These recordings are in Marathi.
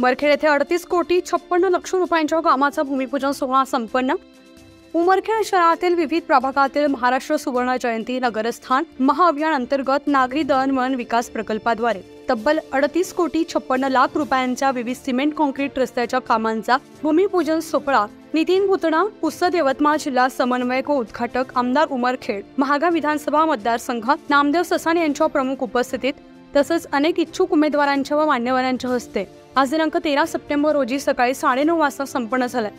उमरखेड येथे 38,56,00,000 रुपयांच्या कामाचा भूमिपूजन सोहळा संपन्न। उमरखेड शहरातील विविध प्रभागातील महाराष्ट्र सुवर्ण जयंती नगरस्थान महाअभियान अंतर्गत नागरी दळणवळण विकास प्रकल्पाद्वारे तब्बल 38,56,00,000 रुपयांच्या विविध सिमेंट कॉन्क्रीट रस्त्याच्या कामांचा भूमिपूजन सोहळा नितीन पुतणा पुसद यवतमाळ जिल्हा समन्वयक व उद्घाटक आमदार उमरखेड महागाव विधानसभा मतदारसंघ नामदेव ससाणे यांच्या प्रमुख उपस्थितीत तसंच अनेक इच्छुक उमेदवारांच्या व मान्यवरांच्या हस्ते आज दिनांक 13 सप्टेंबर रोजी सकाळी 9:30 वाजता संपन्न झाला।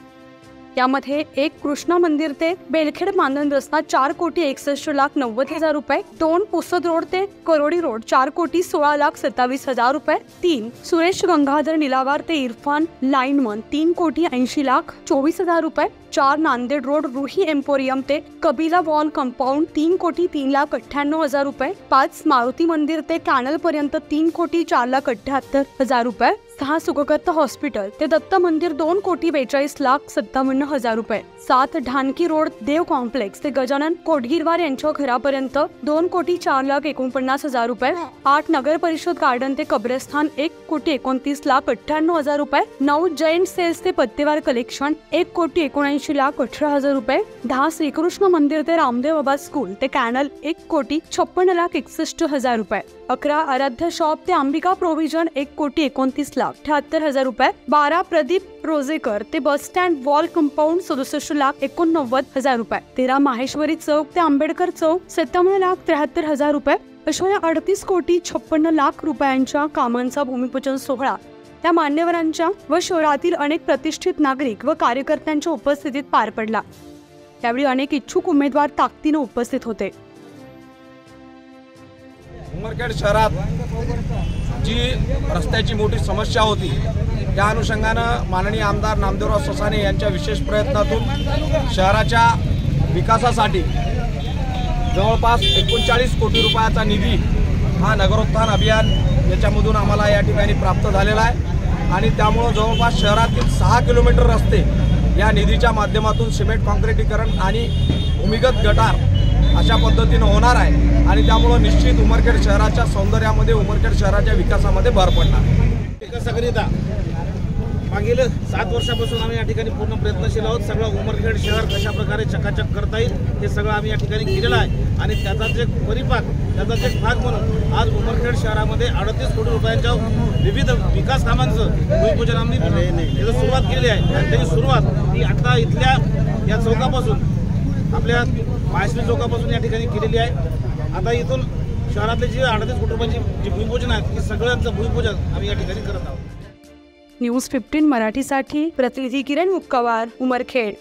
यामध्ये एक कृष्णा मंदिर ते बेलखेड मानधन रस्ता 4,61,90,000 रुपये, 2 पुसद रोड ते करोडी रोड 4,16,27,000 रुपये, 3 सुरेश गंगाधर निलावार ते इरफान लाईनमन 3,80,24,000 रुपये, 4 नांदेड रोड रुही एम्पोरियम ते कबिला वॉल कंपाऊंड 3,03,98,000 रुपये, 5 मारुती मंदिर ते कॅनल पर्यंत 3,04,78,000 रुपये, 6 सुखकर्ता हॉस्पिटल ते दत्त मंदिर 2,42,57,000 रुपये, 7 ढानकी रोड देव कॉम्प्लेक्स ते गजानन कोटगिरवार यांच्या घरापर्यंत 2,04,49,000 रुपये, 8 नगर परिषद गार्डन ते कब्रस्थान 1,29,98,000 रुपये, 9 जैन सेल्स ते पत्तेवार कलेक्शन 1,79,18,000 रुपये, 10 श्रीकृष्ण मंदिर ते रामदेव बाबा स्कूल ते कॅनल 1,56,61,000 रुपये, 11 आराध्य शॉप ते अंबिका प्रोव्हिजन 1,29,78,000 रुपये, 12 प्रदीप रोजेकर ते बस स्टँड वॉल कंपाऊंड 67,89,000 रुपये, 13 माहेश्वरी चौक ते आंबेडकर चौक 57,73,000 रुपये अशा 38,56,00,000 रुपयांच्या कामांचा भूमिपूजन सोहळा त्या मान्यवरांच्या व शहरातील अनेक प्रतिष्ठित नागरिक व कार्यकर्त्यांच्या उपस्थितीत पार पडला। त्यावेळी अनेक इच्छुक उमेदवार ताकदीने उपस्थित होते। उमरखेड शहरात जी रस्त्याची मोठी समस्या होती त्या अनुषंगानं माननीय आमदार नामदेवराव ससाणे यांच्या विशेष प्रयत्नातून शहराच्या विकासासाठी जवळपास 39 कोटी रुपयाचा निधी हा नगरोत्थान अभियान याच्यामधून आम्हाला या ठिकाणी प्राप्त झालेला आहे आणि त्यामुळे जवळपास शहरातील 6 किलोमीटर रस्ते या निधीच्या माध्यमातून सिमेंट कॉन्क्रिटीकरण आणि भूमिगत गटार अशा पद्धतीने होणार आहे आणि त्यामुळे निश्चित उमरखेड शहराच्या सौंदर्यामध्ये उमरखेड शहराच्या विकासामध्ये भर पडणार। विकासाकरिता मागील 7 वर्षापासून आम्ही या ठिकाणी पूर्ण प्रयत्नशील आहोत। सगळं उमरखेड शहर कशा प्रकारे चकाचक करता येईल हे सगळं आम्ही या ठिकाणी केलेलं आहे आणि त्याचाच एक परिपाक त्याचाच एक भाग म्हणून आज उमरखेड शहरामध्ये 38 कोटी रुपयांच्या विविध विकास कामांचं भूमिपूजन आम्ही याची सुरुवात केली आहे आणि त्याची सुरुवात ही आता इथल्या या चौकापासून आपल्या माहेश्वरी चौकापासून या ठिकाणी केलेली आहे। आता इथून शहरातले जे 38 कोटी रुपयांची जी भूमिपूजन आहेत हे सगळ्यांचं भूमिपूजन आम्ही या ठिकाणी करत आहोत। न्यूज 15 मराठीसाठी प्रतिनिधी किरण मुक्कावार, उमरखेड।